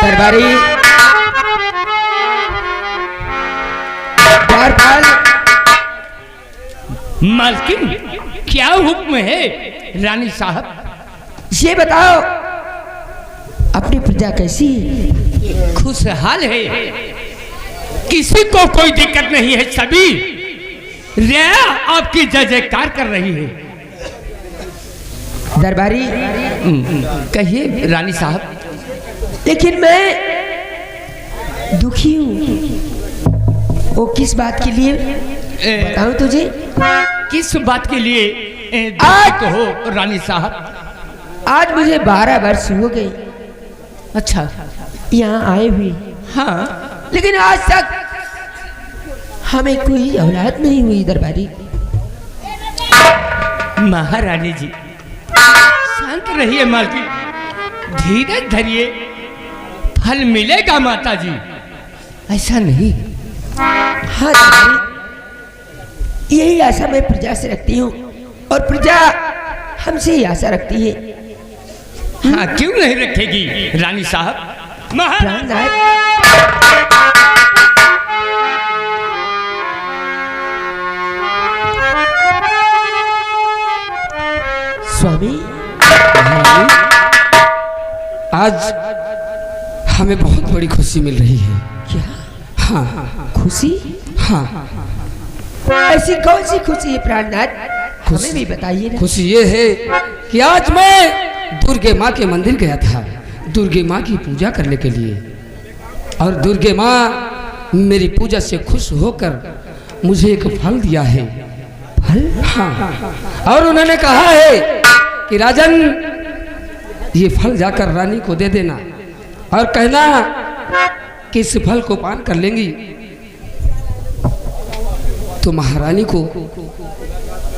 दरबारी मालकिन, क्या हुक्म है? रानी साहब, ये बताओ अपनी प्रजा कैसी है? खुशहाल है, किसी को कोई दिक्कत नहीं है। सभी रिया आपकी जय जयकार कर रही है। दरबारी कहिए रानी साहब। लेकिन मैं दुखी हूँ। वो किस बात के लिए बताऊं तुझे? किस बात के लिए आज हो रानी साहब? आज मुझे 12 वर्ष हो गए अच्छा, यहाँ आए हुए। हाँ, लेकिन आज तक हमें कोई औलाद नहीं हुई। दरबारी महारानी जी शांत रहिए। मालकिन धीरज धरिए, फल मिलेगा माता जी, ऐसा नहीं। हाँ दरबारी, यही आशा मैं प्रजा से रखती हूँ और प्रजा हमसे ही आशा रखती है। हाँ, क्यों नहीं रखेगी रानी साहब? प्राणनाथ, स्वामी, आज हमें बहुत बड़ी खुशी मिल रही है। क्या? हाँ खुशी? हाँ, ऐसी कौन सी खुशी है प्राणनाथ? हमें भी बताइए ना। खुशी ये है कि आज मैं दुर्गे माँ के मंदिर गया था, दुर्गे माँ की पूजा करने के लिए, और दुर्गे माँ मेरी पूजा से खुश होकर मुझे एक फल दिया है। फल? हाँ, और उन्होंने कहा है कि राजन, ये फल जाकर रानी को दे देना और कहना कि इस फल को पान कर लेंगी तो महारानी को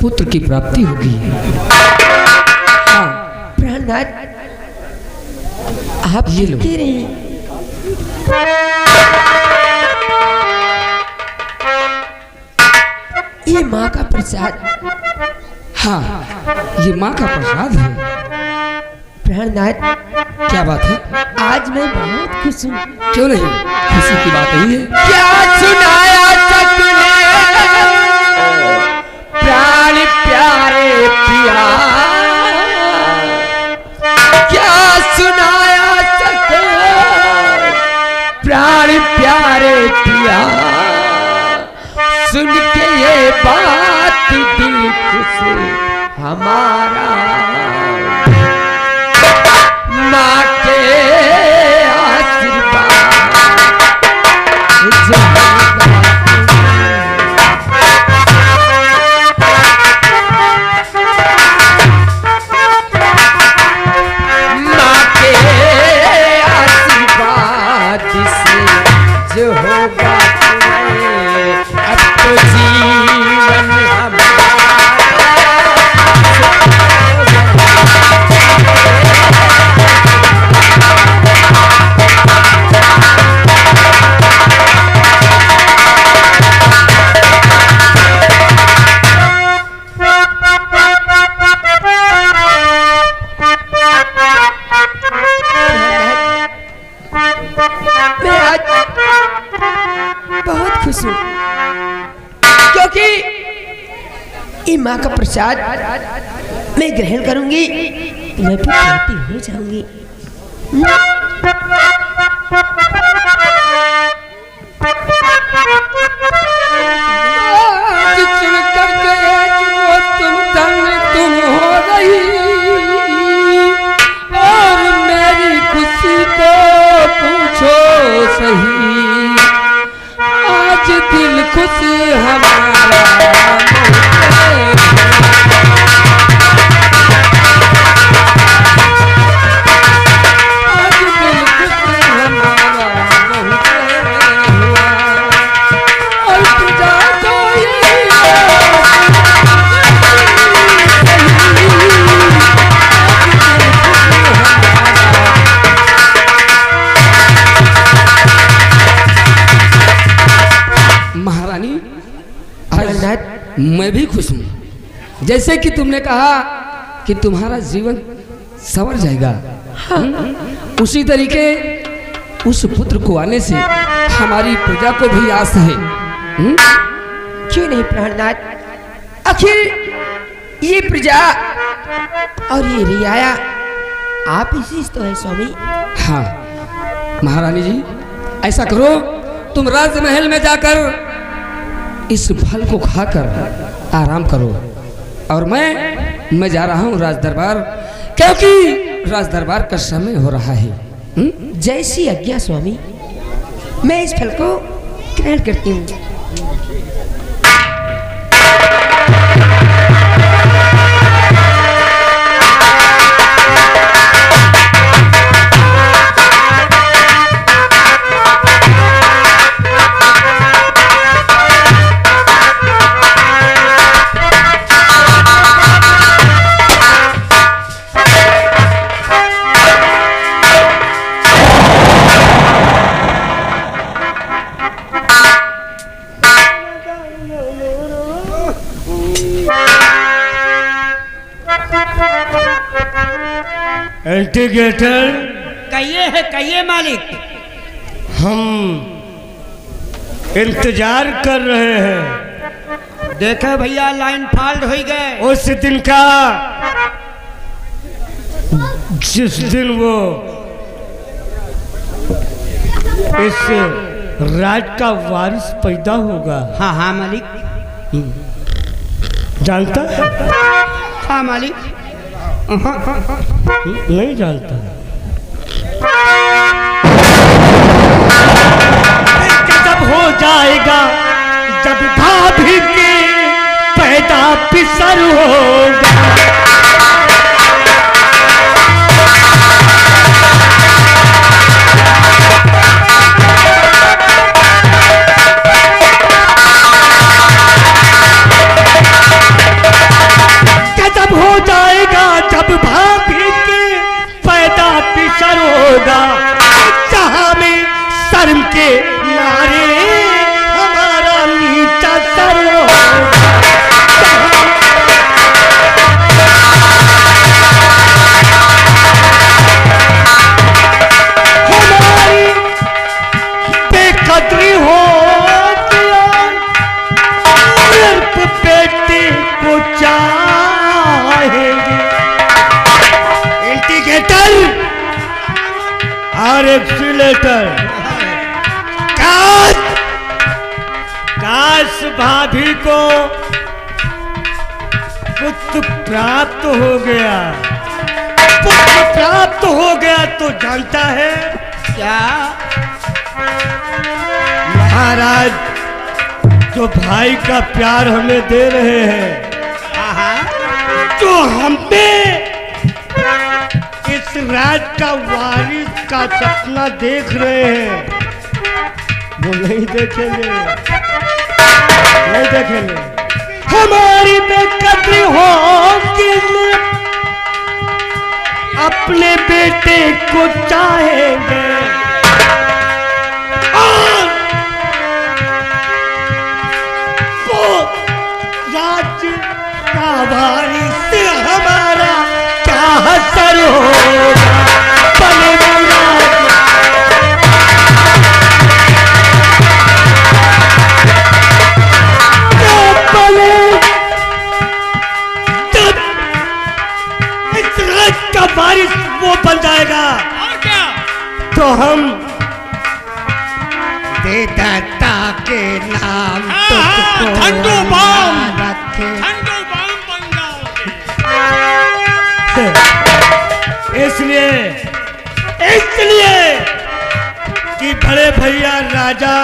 पुत्र की प्राप्ति होगी। हाँ, प्राणनाथ, आप ये लो। कहते रहे। ये माँ का प्रसाद। हाँ, ये माँ का प्रसाद है। प्राणनाथ, क्या बात है? आज मैं बहुत खुश हूँ। क्यों नहीं, खुशी की बात यही है। क्या सुनाया सपने प्राण प्यारे पिया, क्या सुनाया सपने प्राण प्यारे पिया, सुन के ये बात दिल खुश हमारा, माँ के आशीर्वाद से जो होगा अब तो जीवन माँ का प्रसाद मैं ग्रहण करूंगी तो मैं भी शांति हो जाऊंगी। तुम धन तुम हो रही और मेरी खुशी को पूछो सही, आज दिल खुश हमारा मैं भी खुश हूँ। जैसे कि तुमने कहा कि तुम्हारा जीवन संवर जाएगा, हाँ। उसी तरीके उस पुत्र को आने से हमारी प्रजा को भी आस है। क्यों नहीं प्राणनाथ, आखिर ये प्रजा और ये रियाया आप इसी तो है स्वामी। हाँ महारानी जी, ऐसा करो, तुम राजमहल में जाकर इस फल को खाकर आराम करो, और मैं जा रहा हूँ राज दरबार, क्योंकि राज दरबार का समय हो रहा है। जैसी आज्ञा स्वामी, मैं इस फल को ग्रहण करती हूँ। इंटीग्रेटर कहिए मालिक। हम इंतजार कर रहे हैं। देखे भैया, लाइन फाल्ट हो गए। उस दिन का, जिस दिन वो इस राज का वारिस पैदा होगा। हाँ हाँ मालिक। जानता है? हाँ मालिक। नहीं जानता। जब हो जाएगा, जब भाभी के पैदा पिसर होगा, जब हो जाएगा, जब भाभी के पैदा पिसर होगा, जहां में शर्म के मारे हमारा नीचा सर होगा। हमारी बेकदरी हो सिर्फ बेटे को चाहेंगे। इंटीग्रेटर और एक्सीलेटर, काश भाभी को पुत्र प्राप्त हो गया। पुत्र प्राप्त हो गया तो जानता है क्या महाराज, जो भाई का प्यार हमें दे रहे हैं, जो हमें इस राज का वारिस का सपना देख रहे हैं, वो नहीं देखेंगे, नहीं देखेंगे। हमारी बेकदरी होगी, अपने बेटे को चाहेंगे, और वो राज का वारिस हमारा क्या असर होगा। बारिश वो बन जाएगा, और क्या? तो हम देवता के नाम तुझको ठंडू बम रखे। बन जाओगे। इसलिए कि बड़े भैया राजा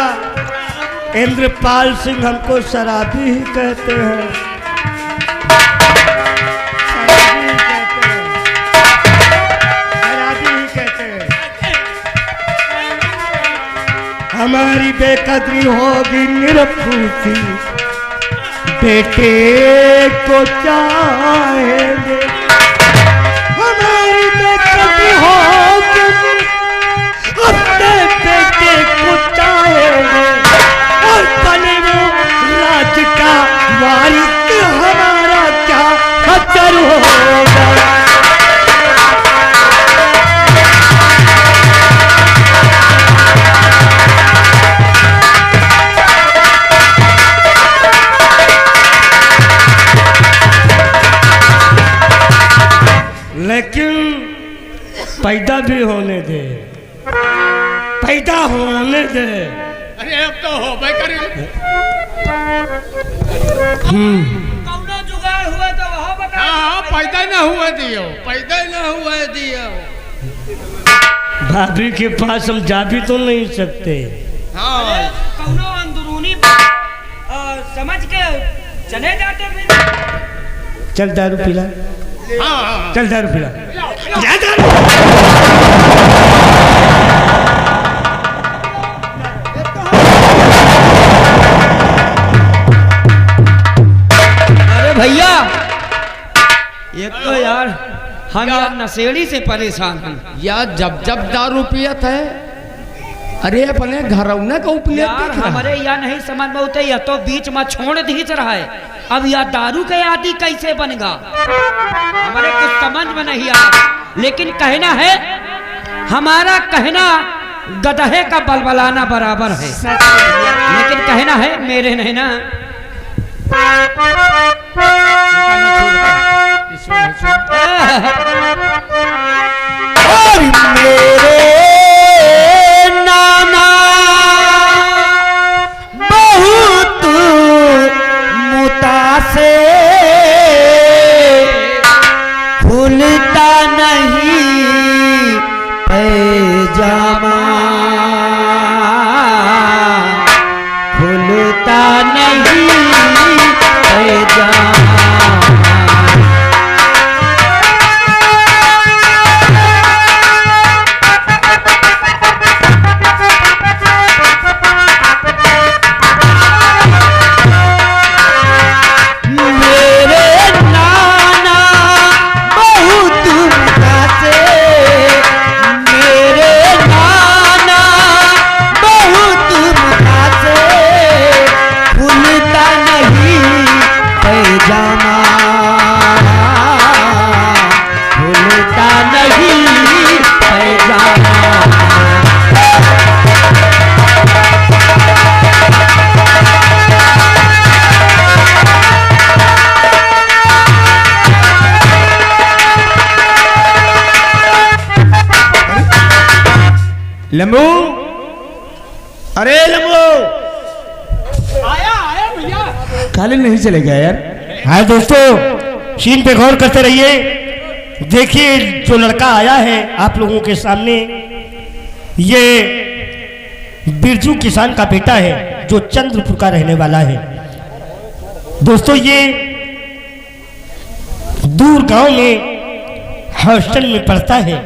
इंद्रपाल सिंह हमको शराबी ही कहते हैं। हमारी बेकदरी होगी निरपूसी, बेटे को चाहेंगे। हमारी बेकदरी होगी, अपने बेटे को चाहेंगे, और बने वो राज का वारिस हमारा क्या असर होगा। पैदा भी होने दे, पैदा होने दे। अरे अब तो हो भाई करी। कौनो जुगाड़ हुआ तो वहाँ बता। हाँ पैदा ना हुआ दियो, पैदा ना हुआ दियो। भाभी के पास हम जा भी तो नहीं सकते। हाँ कौनो अंदरूनी समझ के चले जाते फिर। चल दारू पिला, हाँ चल दारू पिला। जा दारू। अरे भैया एक तो यार हम यार नशेड़ी से परेशान हैं या जब जब दारू पियत है, अरे अपने घरौना का उपयोग यार। हमारे यहाँ नहीं समझ में होते, यह तो बीच में छोड़ दीच रहा है। अब यह दारू के आदि कैसे बनेगा, हमारे कुछ समझ में नहीं आ रहा। लेकिन कहना है, हमारा कहना गधे का बलबलाना बराबर है। लेकिन कहना है मेरे नहीं ना। और मेरे नाना बहुत मुतासे खुलता नहीं पैजामा, खुलता नहीं पैजामा। लंबू, अरे लंबू, आया आया भैया। खाली नहीं चलेगा यार। हाँ दोस्तों, सीन पे गौर करते रहिए। देखिए जो लड़का आया है आप लोगों के सामने, ये बिरजू किसान का बेटा है जो चंद्रपुर का रहने वाला है। दोस्तों ये दूर गांव में हॉस्टल में पढ़ता है।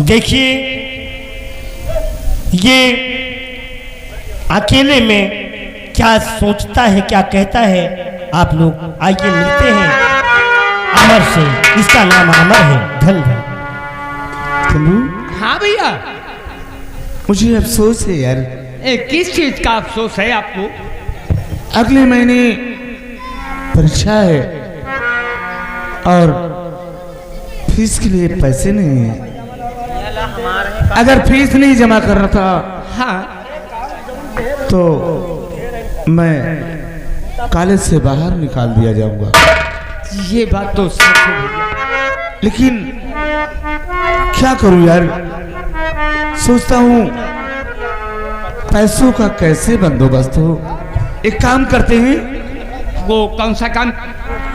देखिए ये अकेले में क्या सोचता है, क्या कहता है, आप लोग आइए मिलते हैं अमर से। इसका नाम अमर है। धन चंदू, हाँ भैया। मुझे अफसोस है यार। किस चीज का अफसोस है आपको? अगले महीने परीक्षा है और फीस के लिए पैसे नहीं है। अगर फीस नहीं जमा कर रहा था हाँ तो मैं कॉलेज से बाहर निकाल दिया जाऊंगा। ये बात तो सच है भैया। लेकिन क्या करूं यार, सोचता हूं पैसों का कैसे बंदोबस्त हो। एक काम करते हैं, वो कौन सा काम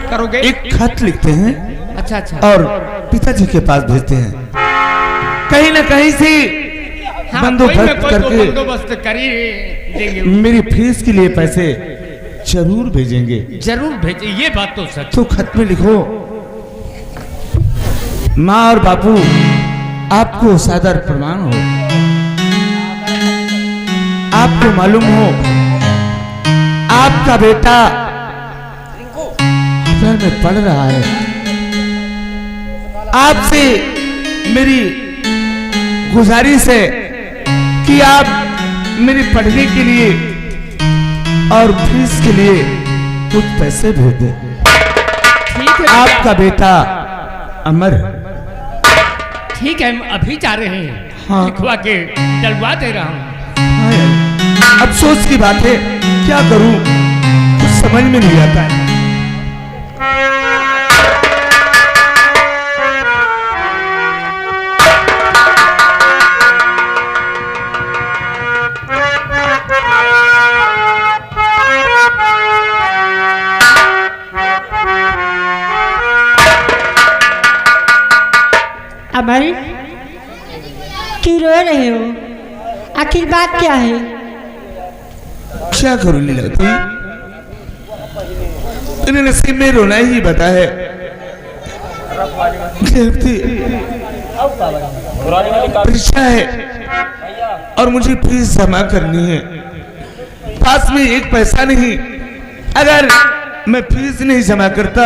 करोगे? एक खत लिखते हैं अच्छा अच्छा। और पिताजी के पास भेजते हैं। कहीं ना कहीं से हाँ, बंदोबस्त कोई करके बंदोबस्त कर ही देंगे। मेरी फीस के लिए पैसे जरूर भेजेंगे। जरूर भेजे, ये बात तो सच। तो खत में लिखो, माँ और बापू आपको सादर प्रणाम हो। आपको मालूम हो आपका बेटा हॉस्टल में पढ़ रहा है। आपसे मेरी गुजारिश है कि आप मेरे पढ़ने के लिए और फीस के लिए कुछ पैसे भेज दें। ठीक है आपका बेटा अमर। ठीक है, हम अभी जा रहे हैं। हाँ। लिखवा के डलवा दे रहा हूँ। हाँ यार, अफसोस की बात है, क्या करूं, कुछ समझ में नहीं आता है। अमर, क्यों रो रहे हो? आखिर बात क्या है? क्या करूं लीलावती, तेरे नसीब में रोना ही बता है। परीक्षा है और मुझे फीस जमा करनी है। पास में एक पैसा नहीं। अगर मैं फीस नहीं जमा करता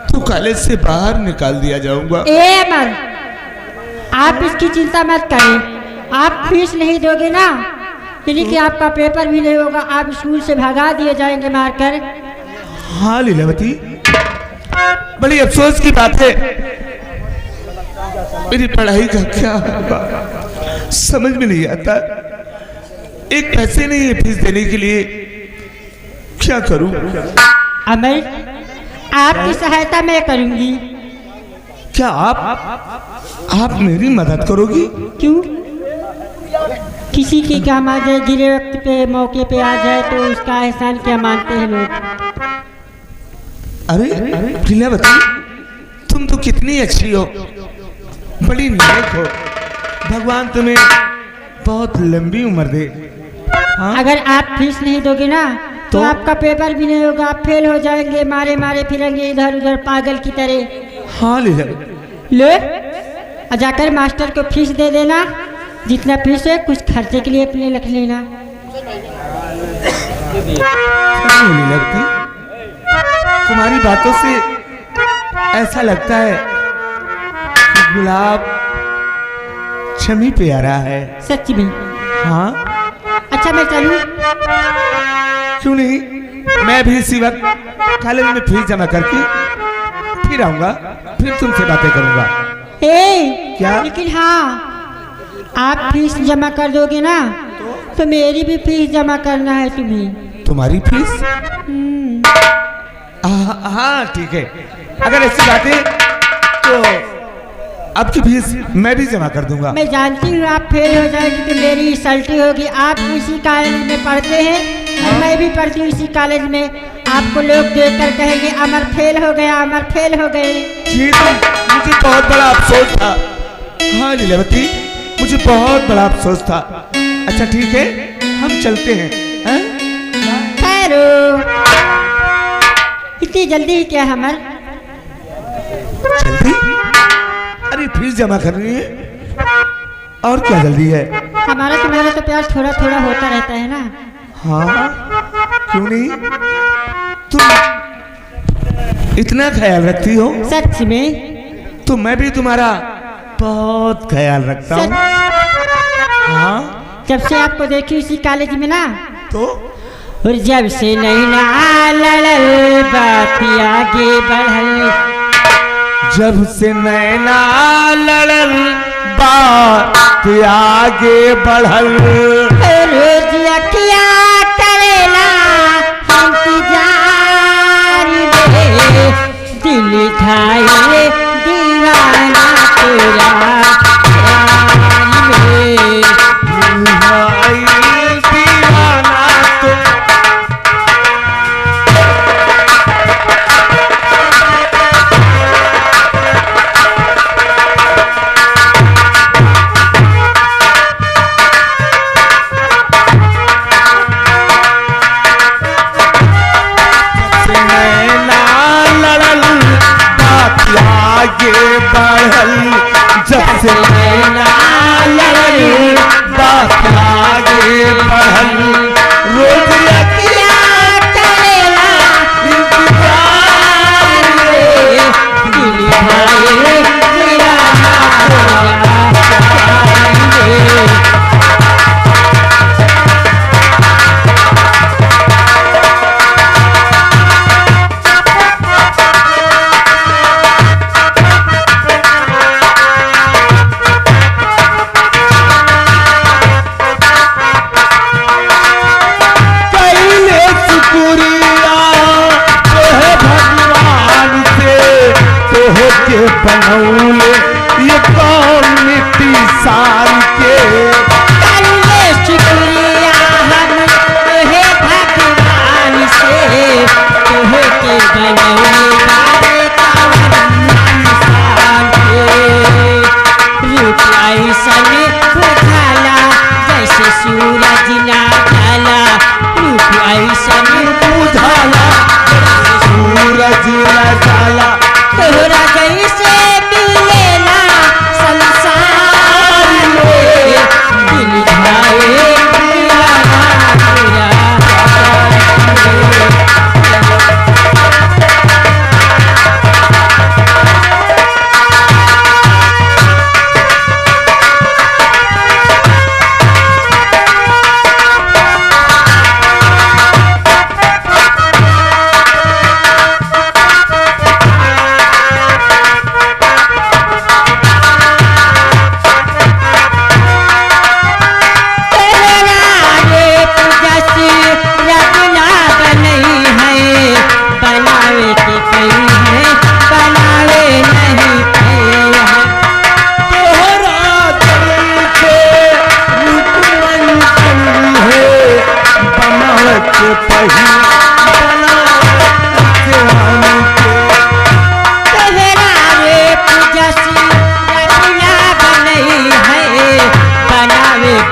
तो कॉलेज से बाहर निकाल दिया जाऊंगा। ए अमर, आप इसकी चिंता मत करें। आप फीस नहीं दोगे ना, यानी कि आपका पेपर भी नहीं होगा, आप स्कूल से भगा दिए जाएंगे मारकर। हाँ लीलावती, बड़ी अफसोस की बात है। मेरी पढ़ाई का क्या होगा समझ में नहीं आता। एक पैसे नहीं है फीस देने के लिए, क्या करूं? अमर, आपकी सहायता मैं करूंगी। क्या आप मेरी मदद करोगी? क्यों? किसी की काम आ जाए, गिरे वक्त पे मौके पे आ जाए तो उसका एहसान क्या मानते हैं लोग। अरे लीलावती, तुम तो कितनी अच्छी हो, बड़ी नेक हो। भगवान तुम्हें बहुत लंबी उम्र दे। हाँ? अगर आप फीस नहीं दोगे ना तो आपका पेपर भी नहीं होगा, आप फेल हो जाएंगे, मारे मारे फिरेंगे इधर उधर पागल की तरह। हाँ लीलावती, ले और जाकर मास्टर को फीस दे देना, जितना फीस है कुछ खर्चे के लिए अपने रख लेना। लीलावती, तुम्हारी बातों से ऐसा लगता है कि गुलाब छमी प्यारा है। सच में? हाँ, अच्छा मैं चलूं? क्यों नहीं, मैं भी इसी वक्त कॉलेज में फीस जमा करके फिर आऊंगा, फिर तुमसे बातें करूंगा। क्या? लेकिन हाँ, आप फीस जमा कर दोगे ना तो मेरी भी फीस जमा करना है तुम्हें। तुम्हारी फीस? हाँ ठीक है, अगर ऐसी बात है तो आपकी फीस मैं भी जमा कर दूंगा। मैं जानती हूँ आप फेल हो जाएगी तो मेरी सल्टी होगी। आप इसी कॉलेज में पढ़ते हैं और मैं भी पढ़ती हूँ इसी कॉलेज में। आपको लोग देखकर कहेंगे अमर फेल हो गया, अमर फेल हो गए। जी तो मुझे बहुत बड़ा अफसोस था। हाँ लीलावती, मुझे बहुत बड़ा अफसोस था। अच्छा ठीक है, हम चलते हैं। ठहरो, इतनी जल्दी क्या अमर? जल्दी? अरे फीस जमा करनी है, और क्या जल्दी है? हमारा तुम्हारा तो प्यार थोड़ा थोड़ा होता रहता है ना। हाँ, क्यों नहीं? तुम इतना ख्याल रखती हो? सच में? तो मैं भी तुम्हारा बहुत ख्याल रखता हूँ। हाँ, जब से आपको देखी इसी कॉलेज में ना, तो और जब से नहीं ना लड़ल बात आगे बढ़ल, जब से नैना लड़ल बात आगे बढ़ल, रोज अखिया करेला इंतजार में, दिल घायल दीवाना तेरा प्यार में, दीवाना तो नैना लड़ल बात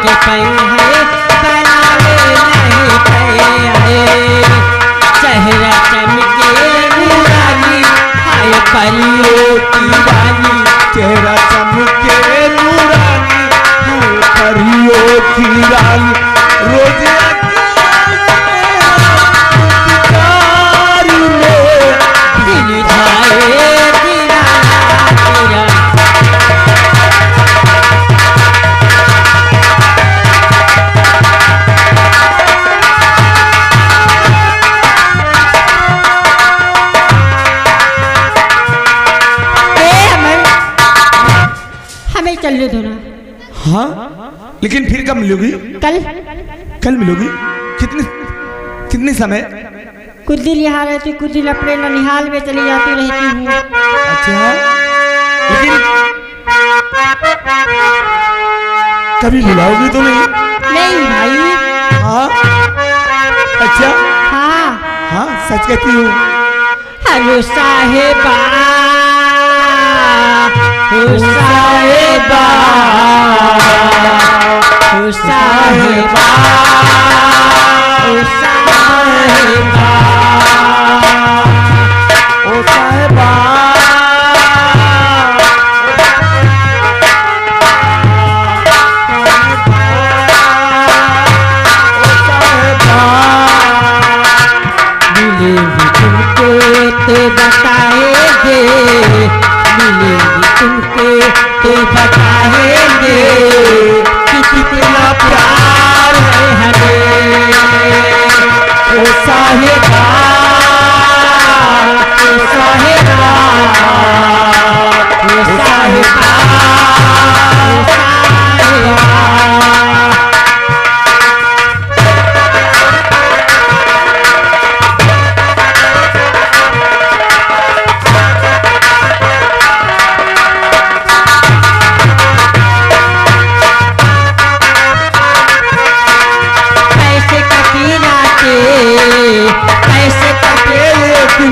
के पैन है बनावे नहीं पाए, चेहरा चमके नूरानी हाय परियों की रानी, चेहरा चमके नूरानी हाय परियों की रानी, रोज दिल जाए दीवाना तेरा। हमें चलने दो ना। हाँ, लेकिन फिर कब मिलोगी? कल कल मिलोगी? कितने समय? कुछ दिन यहाँ रहती, कुछ दिन अपने ननिहाल में चली जाती रहती हूँ। अच्छा, लेकिन कभी बुलाओगी तो नहीं? नहीं भाई। हाँ, अच्छा, हाँ हाँ सच कहती हूँ। हेलो साहेबा, ओ साहेबा, ओ साहेबा, ओ साहेबा, ओ साहेबा, मिलेंगे तुमको तो बताएंगे, मिलेंगे तुमको तो बताएंगे कि कितना प्यार है हमें। ओ साहेबा, ओ साहेबा, ओ साहेबा, ओ साहेबा। कैसे कटेले तू,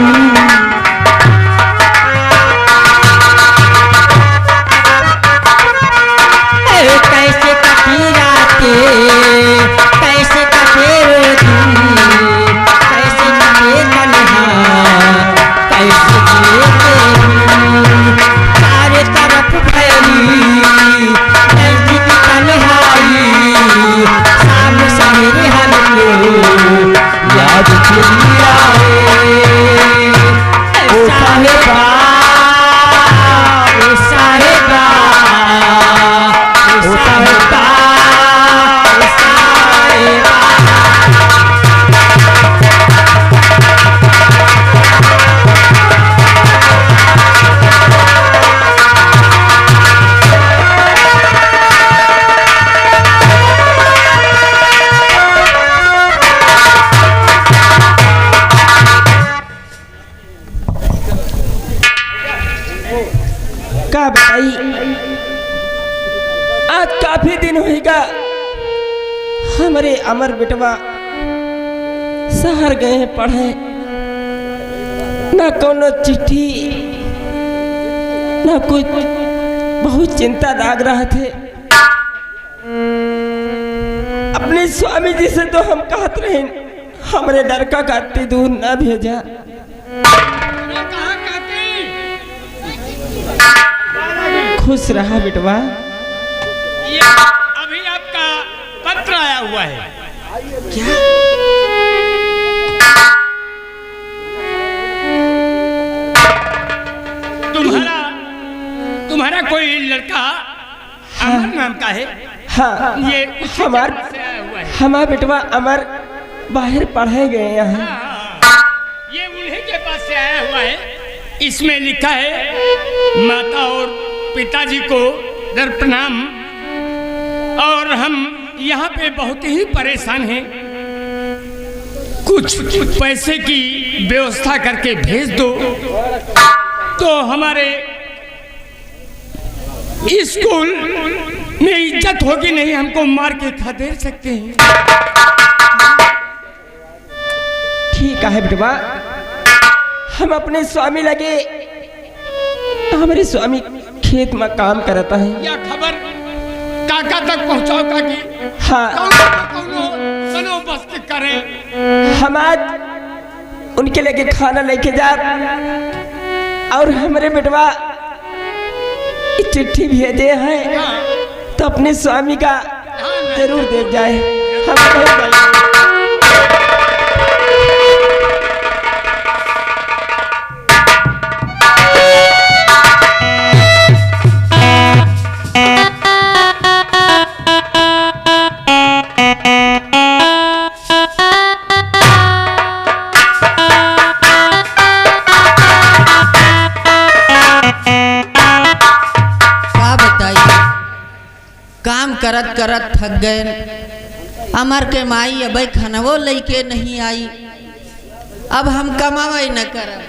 कैसे कटी रातें, कैसे कटेले तू, कैसे कटे तन्हा, कैसे जिए तू, चारे तरफ फैली नजदीक तन्हाई, सामने सवेरे हमको याद चली आए। ओ साहेबा, ओ साहेबा, ओ साहेबा, ओ साहेबा। का बताई, आज काफी दिन होगा हमारे अमर बेटवा शहर गए हैं पढ़े, ना कोनो चिट्ठी ना कुछ, बहुत चिंता लाग रहा थे। अपने स्वामी जी से तो हम कहते रहे हमारे लड़का का अति दूर ना भेजा। खुश रहा बेटवा। ये अभी आपका पत्र आया हुआ है। क्या? तुम्हारा कोई लड़का अमर नाम का है? हाँ, ये हमारा बेटवा अमर बाहर पढ़े गए यहाँ। ये उन्हीं के पास से आया हुआ है। इसमें लिखा है माता और पिताजी को दर प्रणाम, और हम यहाँ पे बहुत ही परेशान हैं, कुछ पैसे की व्यवस्था करके भेज दो तो हमारे स्कूल में इज्जत होगी, नहीं हमको मार के खदेड़ सकते हैं। ठीक है बेटवा, हम अपने स्वामी लगे, हमारे स्वामी खेत में काम करता है। यह खबर काका तक पहुंचाओ काकी। हाँ कौनो बंदोबस्त करें। हम आज उनके लेके खाना लेके जा और हमारे बेटवा चिट्ठी भेजे हैं तो अपने स्वामी का जरूर दे जाए। हम काम करत करत थक गए। अमर के माई अब खनवो लेके नहीं आई, अब हम कमावे न करब।